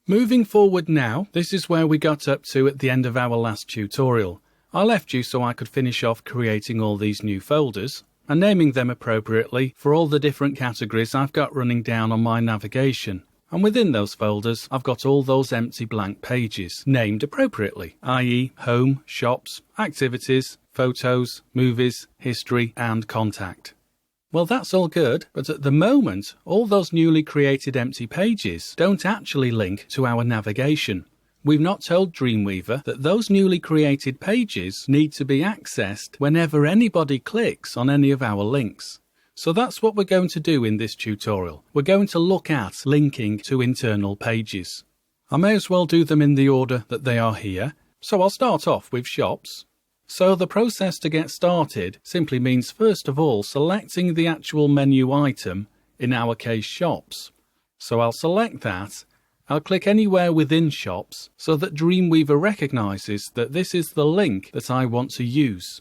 Moving forward now, this is where we got up to at the end of our last tutorial. I left you so I could finish off creating all these new folders and naming them appropriately for all the different categories I've got running down on my navigation. And within those folders, I've got all those empty blank pages named appropriately, i.e. Home, Shops, Activities, Photos, Movies, History and Contact. Well, that's all good, but at the moment, all those newly created empty pages don't actually link to our navigation. We've not told Dreamweaver that those newly created pages need to be accessed whenever anybody clicks on any of our links. So that's what we're going to do in this tutorial. We're going to look at linking to internal pages. I may as well do them in the order that they are here. So I'll start off with Shops. So the process to get started simply means first of all selecting the actual menu item, in our case Shops. So I'll select that. I'll click anywhere within Shops so that Dreamweaver recognises that this is the link that I want to use.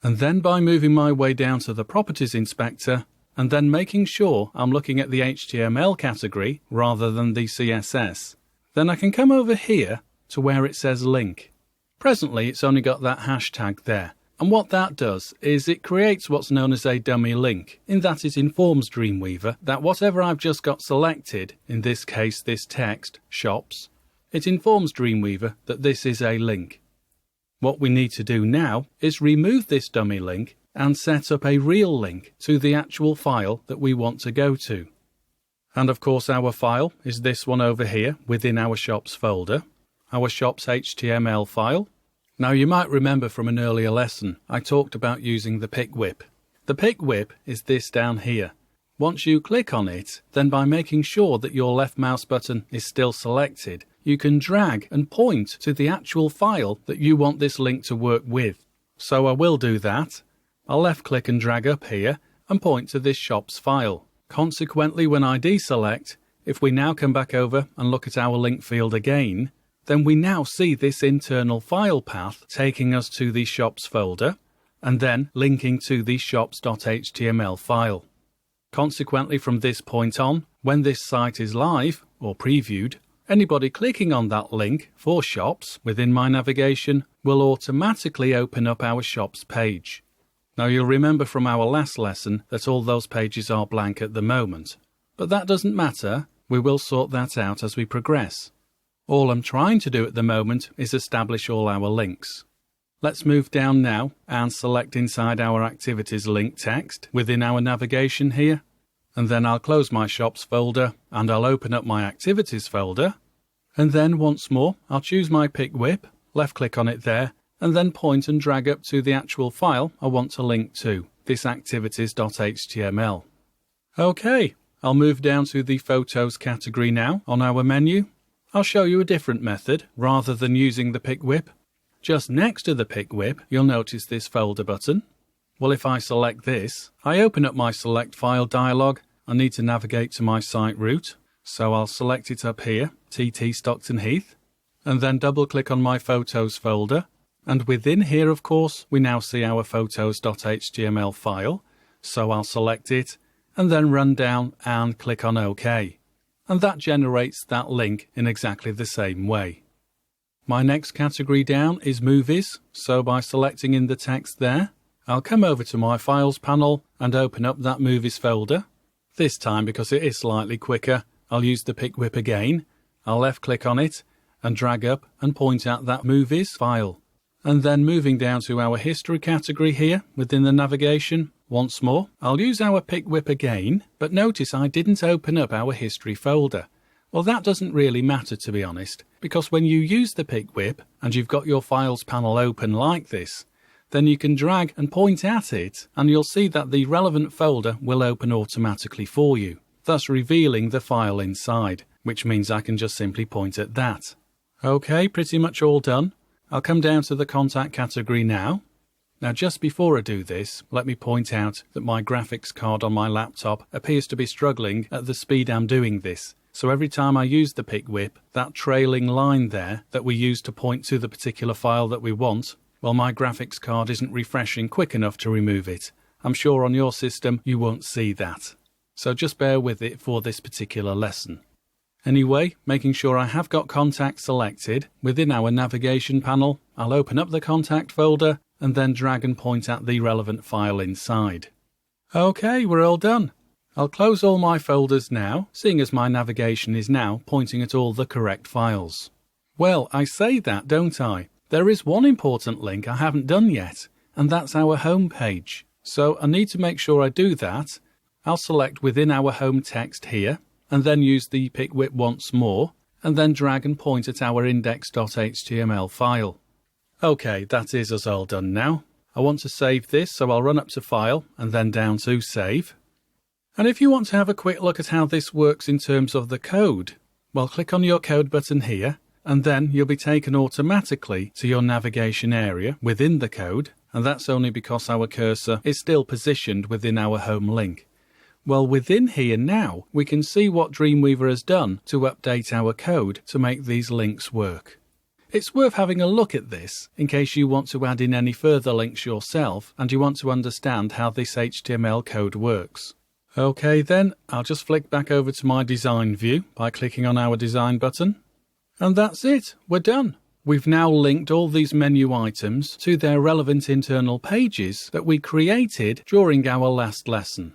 And then by moving my way down to the Properties Inspector and then making sure I'm looking at the HTML category rather than the CSS, then I can come over here to where it says link. Presently it's only got that hashtag there. And what that does is it creates what's known as a dummy link, in that it informs Dreamweaver that whatever I've just got selected, in this case this text, Shops, it informs Dreamweaver that this is a link. What we need to do now is remove this dummy link and set up a real link to the actual file that we want to go to. And of course our file is this one over here within our Shops folder, our Shops HTML file. Now you might remember from an earlier lesson I talked about using the pick whip. The pick whip is this down here. Once you click on it, then by making sure that your left mouse button is still selected, you can drag and point to the actual file that you want this link to work with. So I will do that. I'll left click and drag up here and point to this Shops file. Consequently, when I deselect, if we now come back over and look at our link field again, then we now see this internal file path taking us to the Shops folder and then linking to the shops.html file. Consequently, from this point on, when this site is live or previewed, anybody clicking on that link for Shops within my navigation will automatically open up our Shops page. Now you'll remember from our last lesson that all those pages are blank at the moment, but that doesn't matter. We will sort that out as we progress. All I'm trying to do at the moment is establish all our links. Let's move down now and select inside our Activities link text within our navigation here. And then I'll close my Shops folder and I'll open up my Activities folder. And then once more, I'll choose my pick whip, left click on it there, and then point and drag up to the actual file I want to link to, this activities.html. Okay, I'll move down to the Photos category now on our menu. I'll show you a different method rather than using the pick whip. Just next to the pick whip, you'll notice this folder button. Well, if I select this, I open up my select file dialog. I need to navigate to my site route, so I'll select it up here, TT Stockton Heath, and then double click on my Photos folder. And within here, of course, we now see our photos.html file, so I'll select it and then run down and click on OK. And that generates that link in exactly the same way. My next category down is Movies, so by selecting in the text there, I'll come over to my Files panel and open up that Movies folder. This time, because it is slightly quicker, I'll use the pick whip again. I'll left click on it and drag up and point at that Movies file. And then moving down to our History category here within the navigation, once more, I'll use our pick whip again, but notice I didn't open up our History folder. Well, that doesn't really matter, to be honest, because when you use the pick whip and you've got your Files panel open like this, then you can drag and point at it and you'll see that the relevant folder will open automatically for you, thus revealing the file inside, which means I can just simply point at that. Okay, pretty much all done. I'll come down to the Contact category now. Now just before I do this, let me point out that my graphics card on my laptop appears to be struggling at the speed I'm doing this. So every time I use the pick whip, that trailing line there that we use to point to the particular file that we want, well, my graphics card isn't refreshing quick enough to remove it. I'm sure on your system you won't see that. So just bear with it for this particular lesson. Anyway, making sure I have got contact selected, within our navigation panel, I'll open up the contact folder and then drag and point at the relevant file inside. Okay, we're all done. I'll close all my folders now, seeing as my navigation is now pointing at all the correct files. Well, I say that, don't I? There is one important link I haven't done yet, and that's our home page. So I need to make sure I do that. I'll select within our home text here, and then use the pick whip once more, and then drag and point at our index.html file. Okay, that is us all done now. I want to save this, so I'll run up to File and then down to Save. And if you want to have a quick look at how this works in terms of the code, well, click on your code button here, and then you'll be taken automatically to your navigation area within the code, and that's only because our cursor is still positioned within our home link. Well, within here now, we can see what Dreamweaver has done to update our code to make these links work. It's worth having a look at this in case you want to add in any further links yourself and you want to understand how this HTML code works. Okay then, I'll just flick back over to my design view by clicking on our design button. And that's it, we're done. We've now linked all these menu items to their relevant internal pages that we created during our last lesson.